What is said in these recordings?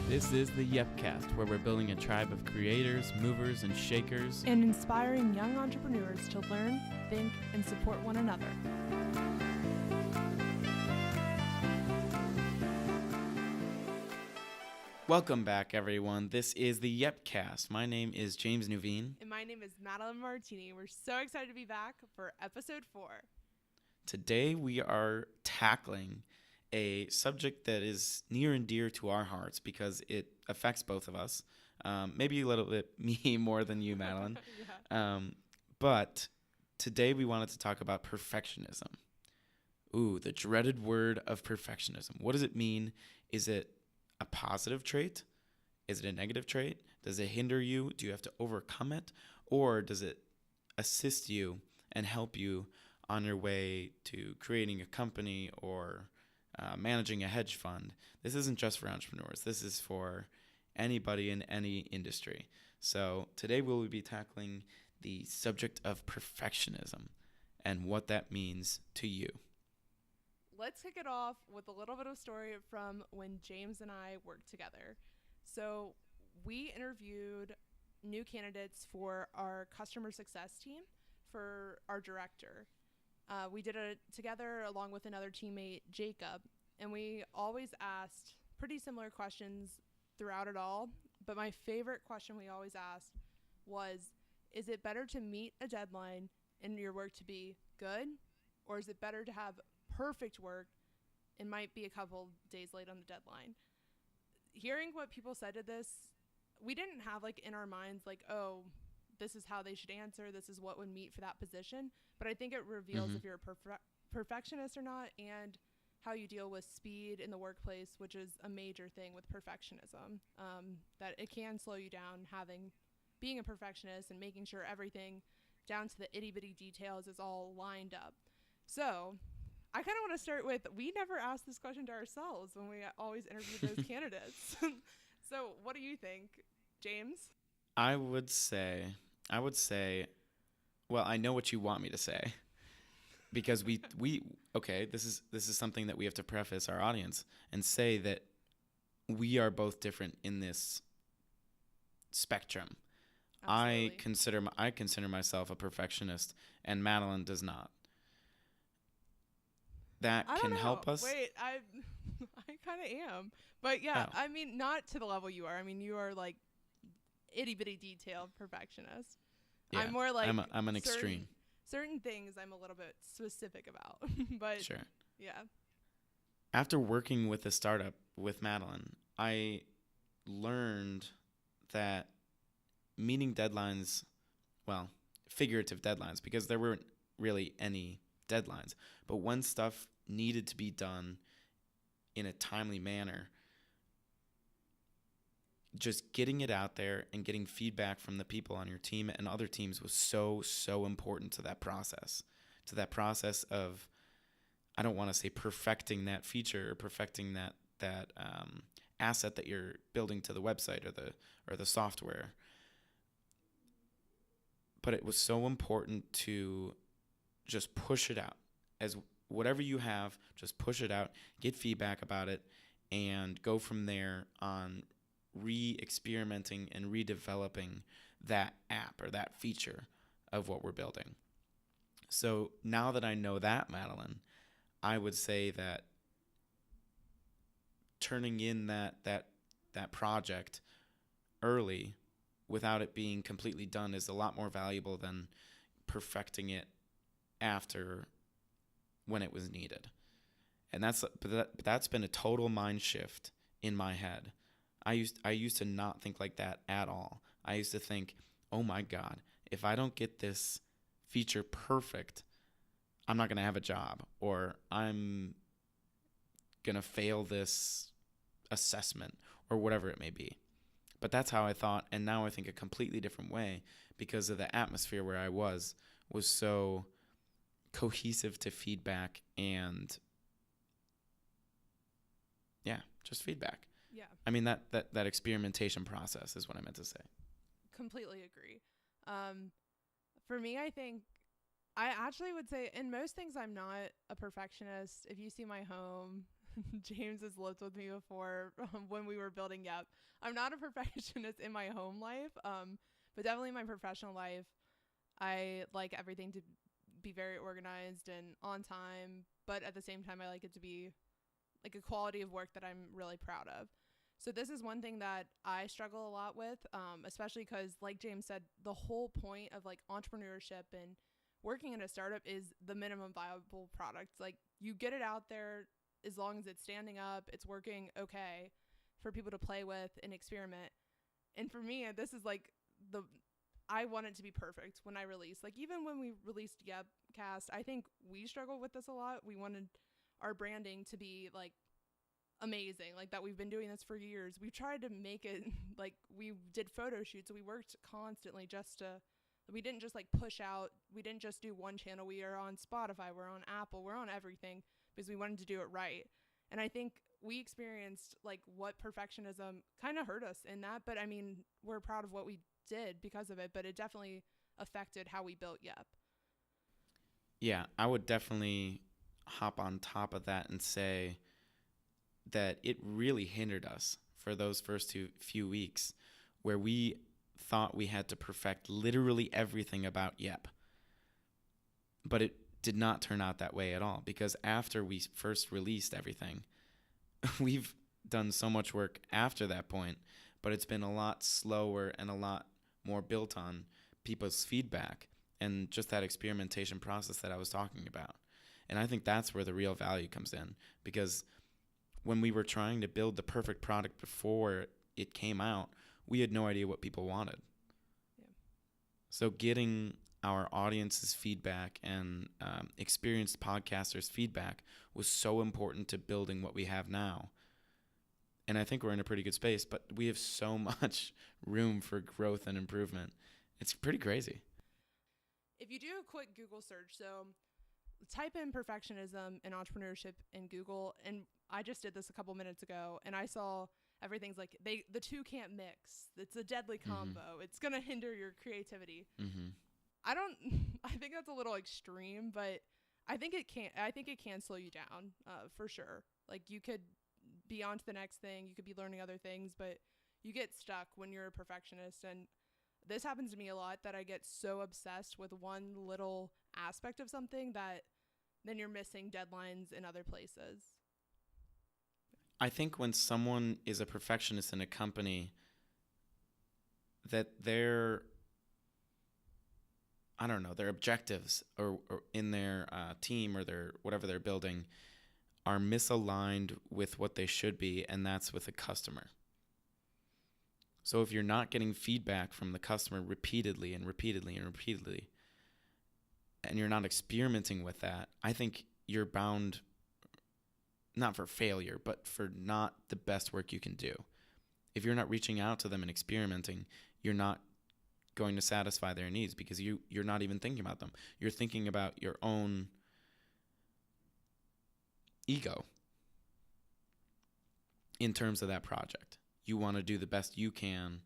This is the Yepcast, where we're building a tribe of creators, movers, and shakers. And inspiring young entrepreneurs to learn, think, and support one another. Welcome back, everyone. This is the Yepcast. My name is James Nuveen. And my name is Madeline Martini. We're so excited to be back for episode 4. Today we are tackling a subject that is near and dear to our hearts because it affects both of us. Maybe a little bit me more than you, Madeline. Yeah. But today we wanted to talk about perfectionism. Ooh, the dreaded word of perfectionism. What does it mean? Is it a positive trait? Is it a negative trait? Does it hinder you? Do you have to overcome it? Or does it assist you and help you on your way to creating a company or managing a hedge fund? This isn't just for entrepreneurs. This is for anybody in any industry. So today we'll be tackling the subject of perfectionism and what that means to you. Let's kick it off with a little bit of a story from when James and I worked together. So we interviewed new candidates for our customer success team for our director. We did it together along with another teammate, Jacob, and we always asked pretty similar questions throughout it all. But my favorite question we always asked was, is it better to meet a deadline and your work to be good, or is it better to have perfect work and might be a couple days late on the deadline? Hearing what people said to this, we didn't have like in our minds like, oh, this is how they should answer, this is what would meet for that position. But I think it reveals if you're a perfectionist or not, and how you deal with speed in the workplace, which is a major thing with perfectionism, that it can slow you down being a perfectionist and making sure everything down to the itty bitty details is all lined up. So I kind of want to start with, we never asked this question to ourselves when we always interview those candidates. So what do you think, James? I would say, well, I know what you want me to say, because this is something that we have to preface our audience and say that we are both different in this spectrum. Absolutely. I consider myself a perfectionist, and Madeline does not. That I can don't know. help us. Wait, I kind of am. But yeah, Oh. I mean, not to the level you are. I mean, you are like itty bitty detail perfectionist. Yeah, I'm more like I'm an extreme. Certain things I'm a little bit specific about. But Sure. yeah. After working with a startup with Madeline, I learned that meeting deadlines, well, figurative deadlines, because there weren't really any deadlines, but when stuff needed to be done in a timely manner, just getting it out there and getting feedback from the people on your team and other teams was so important to that process of, I don't want to say perfecting that feature or perfecting that asset that you're building to the website or the software, but it was so important to just push it out. As whatever you have, just push it out, get feedback about it, and go from there on re-experimenting and redeveloping that app or that feature of what we're building. So now that I know that, Madeline, I would say that turning in that project early without it being completely done is a lot more valuable than perfecting it after when it was needed. And that's been a total mind shift in my head. I used to not think like that at all. I used to think, oh my God, if I don't get this feature perfect, I'm not going to have a job, or I'm going to fail this assessment, or whatever it may be. But that's how I thought, and now I think a completely different way because of the atmosphere where I was so cohesive to feedback and, yeah, just feedback. Yeah. I mean, that experimentation process is what I meant to say. Completely agree. For me, I think I actually would say in most things I'm not a perfectionist. If you see my home, James has lived with me before when we were building Yep. I'm not a perfectionist in my home life, but definitely in my professional life, I like everything to be very organized and on time, but at the same time, I like it to be like a quality of work that I'm really proud of. So this is one thing that I struggle a lot with, especially because, like James said, the whole point of like entrepreneurship and working in a startup is the minimum viable product. Like you get it out there as long as it's standing up, it's working okay for people to play with and experiment. And for me, this is like the I want it to be perfect when I release. Like even when we released Yepcast, I think we struggled with this a lot. We wanted our branding to be like amazing, like that we've been doing this for years. We tried to make it like we did photo shoots. We worked constantly just to we didn't just like push out. We didn't just do one channel. We are on Spotify, we're on Apple, we're on everything because we wanted to do it right. And I think we experienced like what perfectionism kind of hurt us in that, but I mean, we're proud of what we did because of it, but it definitely affected how we built Yep. Yeah, I would definitely hop on top of that and say that it really hindered us for those first few weeks where we thought we had to perfect literally everything about Yep. But it did not turn out that way at all, because after we first released everything, we've done so much work after that point, but it's been a lot slower and a lot more built on people's feedback and just that experimentation process that I was talking about. And I think that's where the real value comes in, because when we were trying to build the perfect product before it came out, we had no idea what people wanted. Yeah. So getting our audience's feedback and experienced podcasters' feedback was so important to building what we have now. And I think we're in a pretty good space, but we have so much room for growth and improvement. It's pretty crazy. If you do a quick Google search, so type in perfectionism and entrepreneurship in Google, and I just did this a couple minutes ago, and I saw everything's like the two can't mix. It's a deadly combo. Mm-hmm. It's gonna hinder your creativity. Mm-hmm. I think that's a little extreme, but I think it can slow you down, for sure. Like you could be on to the next thing, you could be learning other things, but you get stuck when you're a perfectionist. And this happens to me a lot, that I get so obsessed with one little aspect of something that then you're missing deadlines in other places. I think when someone is a perfectionist in a company, that their objectives or in their team or their whatever they're building are misaligned with what they should be, and that's with a customer. So if you're not getting feedback from the customer repeatedly and repeatedly and repeatedly, and you're not experimenting with that, I think you're bound, not for failure, but for not the best work you can do. If you're not reaching out to them and experimenting, you're not going to satisfy their needs, because you're not even thinking about them. You're thinking about your own ego in terms of that project. You want to do the best you can.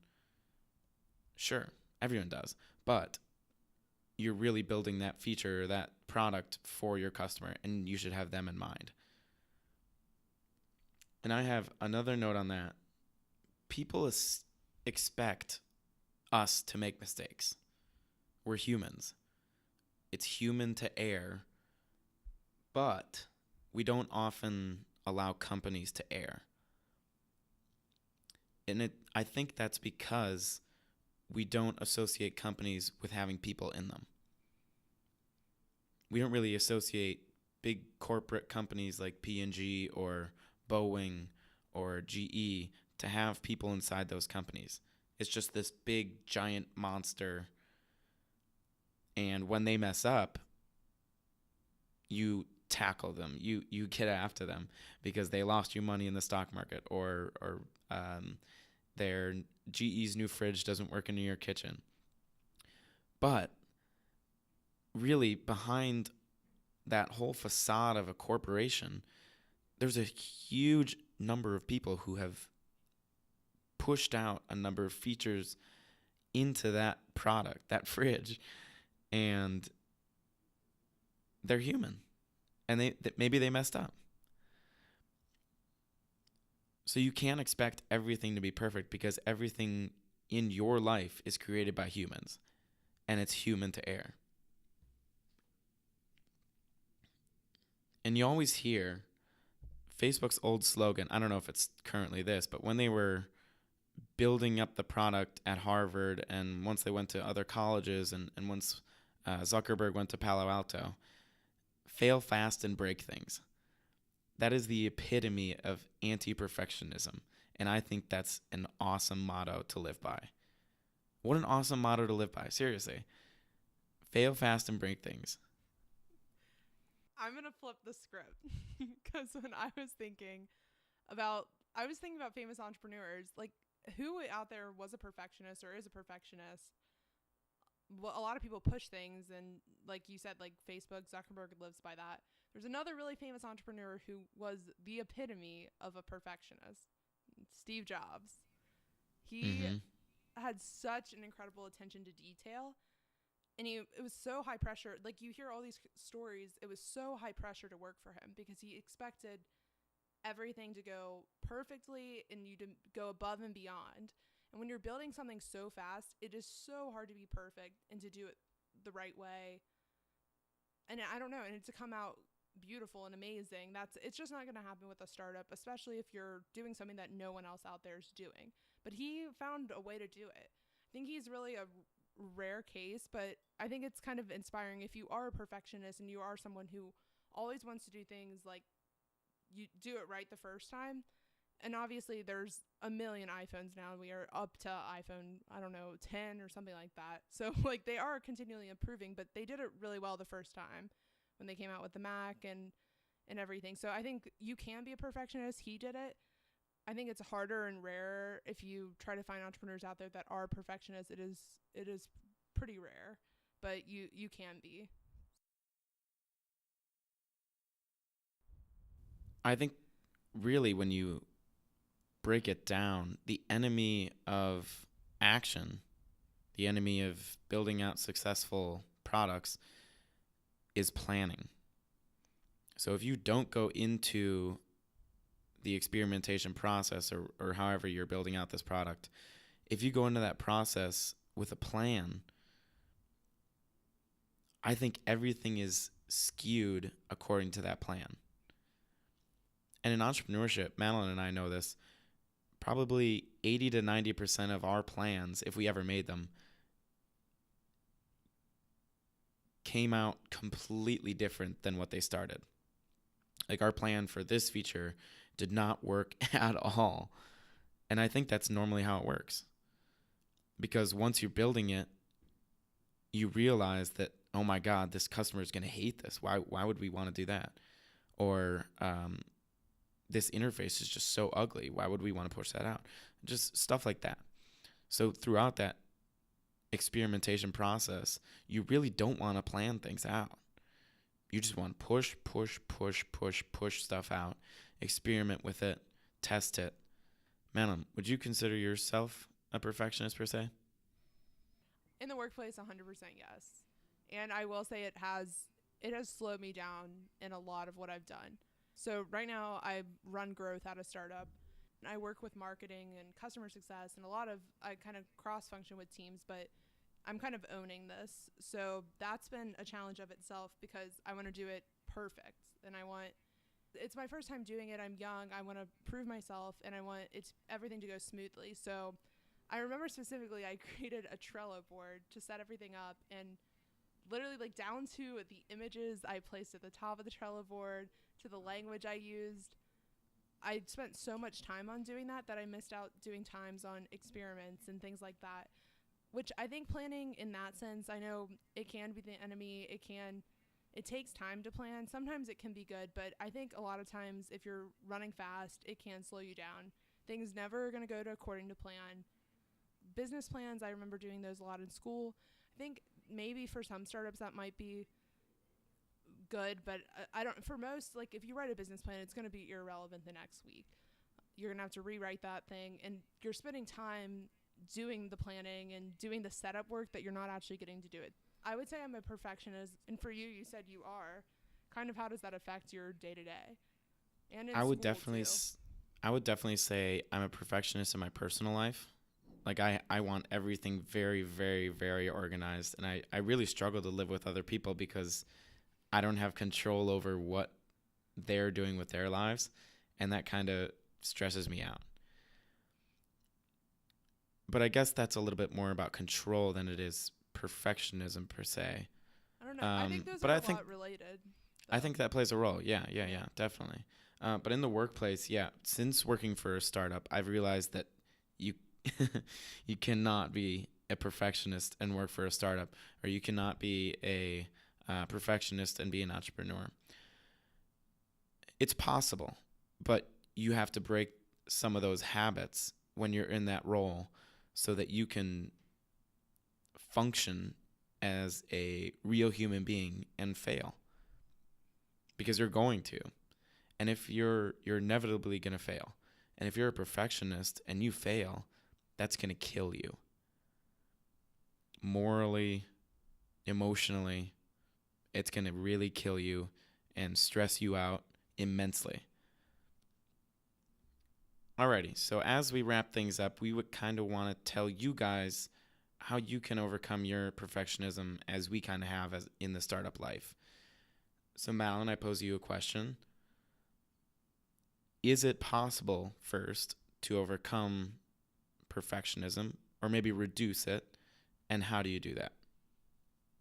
Sure, everyone does. But you're really building that feature or that product for your customer, and you should have them in mind. And I have another note on that. People expect us to make mistakes. We're humans. It's human to err, but we don't often allow companies to err. And I think that's because we don't associate companies with having people in them. We don't really associate big corporate companies like P&G or Boeing or GE to have people inside those companies. It's just this big, giant monster. And when they mess up, you tackle them. You get after them because they lost you money in the stock market, or their GE's new fridge doesn't work in your kitchen. But really, behind that whole facade of a corporation, there's a huge number of people who have pushed out a number of features into that product, that fridge, and they're human, and maybe they messed up. So you can't expect everything to be perfect because everything in your life is created by humans and it's human to err. And you always hear Facebook's old slogan. I don't know if it's currently this, but when they were building up the product at Harvard and once they went to other colleges and once Zuckerberg went to Palo Alto, fail fast and break things. That is the epitome of anti-perfectionism. And I think that's an awesome motto to live by. What an awesome motto to live by. Seriously. Fail fast and break things. I'm gonna flip the script because when I was thinking about famous entrepreneurs, like who out there was a perfectionist or is a perfectionist. Well, a lot of people push things, and like you said, like Facebook, Zuckerberg lives by that. There's another really famous entrepreneur who was the epitome of a perfectionist, Steve Jobs. He Mm-hmm. had such an incredible attention to detail, and it was so high pressure. Like you hear all these stories, it was so high pressure to work for him because he expected everything to go perfectly and you to go above and beyond. And when you're building something so fast, it is so hard to be perfect and to do it the right way. And I don't know, and to come out beautiful and amazing, it's just not going to happen with a startup, especially if you're doing something that no one else out there is doing. But he found a way to do it. I think he's really a rare case, but I think it's kind of inspiring if you are a perfectionist and you are someone who always wants to do things like you do it right the first time. And obviously there's a million iPhones now. We are up to iPhone, I don't know, 10 or something like that. So like they are continually improving, but they did it really well the first time when they came out with the Mac and everything. So I think you can be a perfectionist. He did it. I think it's harder and rarer if you try to find entrepreneurs out there that are perfectionists. It is pretty rare, but you can be. I think really when you break it down, the enemy of action, the enemy of building out successful products is planning. So if you don't go into the experimentation process or however you're building out this product, if you go into that process with a plan, I think everything is skewed according to that plan. And in entrepreneurship, Madeline and I know this, probably 80 to 90% of our plans, if we ever made them, came out completely different than what they started. Like our plan for this feature did not work at all. And I think that's normally how it works. Because once you're building it, you realize that, oh my God, this customer is going to hate this. Why would we want to do that? Or this interface is just so ugly. Why would we want to push that out? Just stuff like that. So throughout that experimentation process, you really don't want to plan things out. You just want to push stuff out, experiment with it, test it. Madeline, would you consider yourself a perfectionist per se? In the workplace, 100% yes. And I will say it has slowed me down in a lot of what I've done. So right now I run growth at a startup. I work with marketing and customer success and I kind of cross function with teams, but I'm kind of owning this. So that's been a challenge of itself because I want to do it perfect and it's my first time doing it. I'm young. I want to prove myself and I want everything to go smoothly. So I remember specifically I created a Trello board to set everything up and literally like down to the images I placed at the top of the Trello board to the language I used. I spent so much time on doing that I missed out doing times on experiments and things like that, which I think planning in that sense, I know it can be the enemy. It takes time to plan. Sometimes it can be good, but I think a lot of times if you're running fast, it can slow you down. Things never are going to go to according to plan. Business plans, I remember doing those a lot in school. I think maybe for some startups that might be good, but I don't, for most, like if you write a business plan, it's going to be irrelevant the next week. You're going to have to rewrite that thing and you're spending time doing the planning and doing the setup work that you're not actually getting to do it. I would say I'm a perfectionist, and for you said you are. Kind of how does that affect your day to day and in I would school definitely too? I would definitely say I'm a perfectionist in my personal life. Like I want everything very, very, very organized. And I really struggle to live with other people because I don't have control over what they're doing with their lives. And that kind of stresses me out. But I guess that's a little bit more about control than it is perfectionism per se. I don't know. I think those But are a lot related, I though. think that plays a role. Yeah, yeah, Yeah. yeah, definitely. But in the workplace, yeah, since working for a startup, I've realized that you you cannot be a perfectionist and work for a startup, or you cannot be a perfectionist and be an entrepreneur. It's possible, but you have to break some of those habits when you're in that role so that you can function as a real human being and fail because you're going to. And if you're inevitably going to fail. And if you're a perfectionist and you fail, that's going to kill you morally, emotionally. It's going to really kill you and stress you out immensely. Alrighty, so as we wrap things up, we would kind of want to tell you guys how you can overcome your perfectionism as we kind of have as in the startup life. So, Madeline, I pose you a question. Is it possible, first, to overcome perfectionism or maybe reduce it? And how do you do that?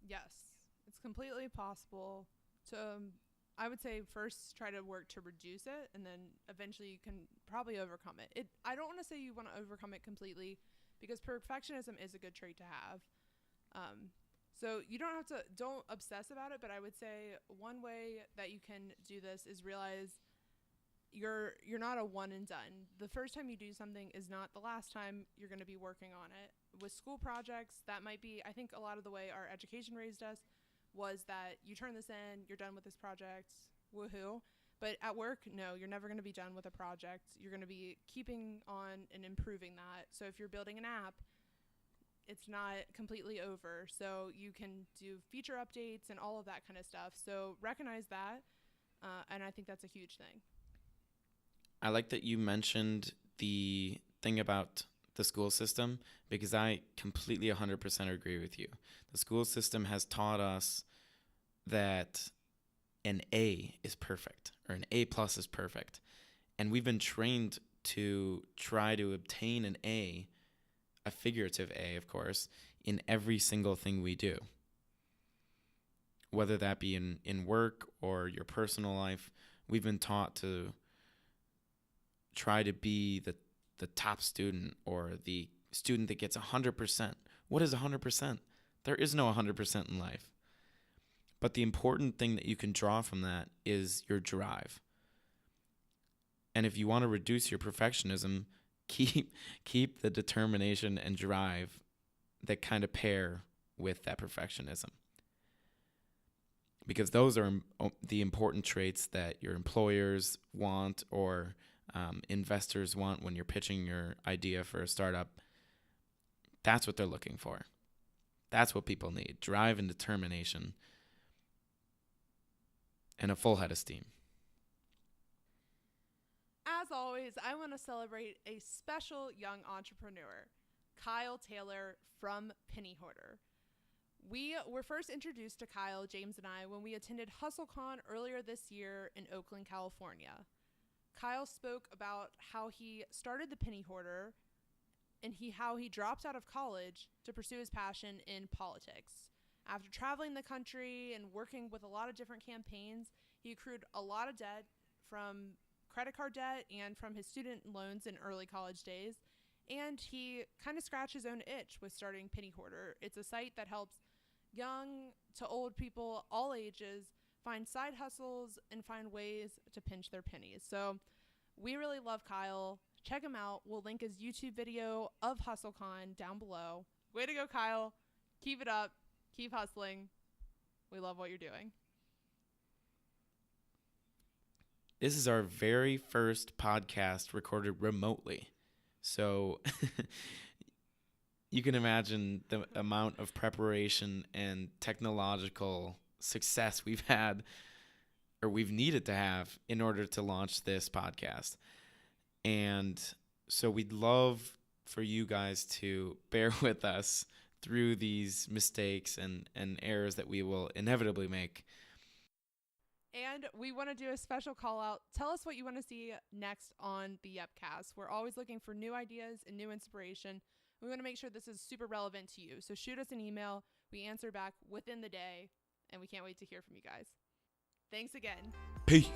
Yes, it's completely possible to. I would say first try to work to reduce it, and then eventually you can probably overcome it. I don't want to say you want to overcome it completely, because perfectionism is a good trait to have. Um, so you don't obsess about it. But I would say one way that you can do this is realize you're not a one and done. The first time you do something is not the last time you're going to be working on it. With school projects, that might be, I think a lot of the way our education raised us was that you turn this in, you're done with this project, woohoo. But at work, no, you're never going to be done with a project. You're going to be keeping on and improving that. So if you're building an app, it's not completely over. So you can do feature updates and all of that kind of stuff. So recognize that. And I think that's a huge thing. I like that you mentioned the thing about the school system because I completely 100% agree with you. The school system has taught us that an A is perfect or an A plus is perfect. And we've been trained to try to obtain an A figurative A, of course, in every single thing we do, whether that be in work or your personal life. We've been taught to try to be the top student or the student that gets 100%. What is 100%? There is no 100% in life. But the important thing that you can draw from that is your drive. And if you want to reduce your perfectionism, keep the determination and drive that kind of pair with that perfectionism. Because those are the important traits that your employers want or investors want when you're pitching your idea for a startup. That's what they're looking for. That's what people need: drive and determination and a full head of steam. As always, I want to celebrate a special young entrepreneur, Kyle Taylor from Penny Hoarder. We were first introduced to Kyle, James, and I when we attended HustleCon earlier this year in Oakland, California. Kyle spoke about how he started the Penny Hoarder and how he dropped out of college to pursue his passion in politics. After traveling the country and working with a lot of different campaigns, he accrued a lot of debt from credit card debt and from his student loans in early college days. And he kind of scratched his own itch with starting Penny Hoarder. It's a site that helps young to old people, all ages, find side hustles and find ways to pinch their pennies. So we really love Kyle. Check him out. We'll link his YouTube video of HustleCon down below. Way to go, Kyle. Keep it up. Keep hustling. We love what you're doing. This is our very first podcast recorded remotely. So you can imagine the amount of preparation and technological success we've had or we've needed to have in order to launch this podcast. And so we'd love for you guys to bear with us through these mistakes and errors that we will inevitably make. And we want to do a special call out. Tell us what you want to see next on the Yepcast. We're always looking for new ideas and new inspiration. We want to make sure this is super relevant to you. So shoot us an email. We answer back within the day, and we can't wait to hear from you guys. Thanks again. Peace.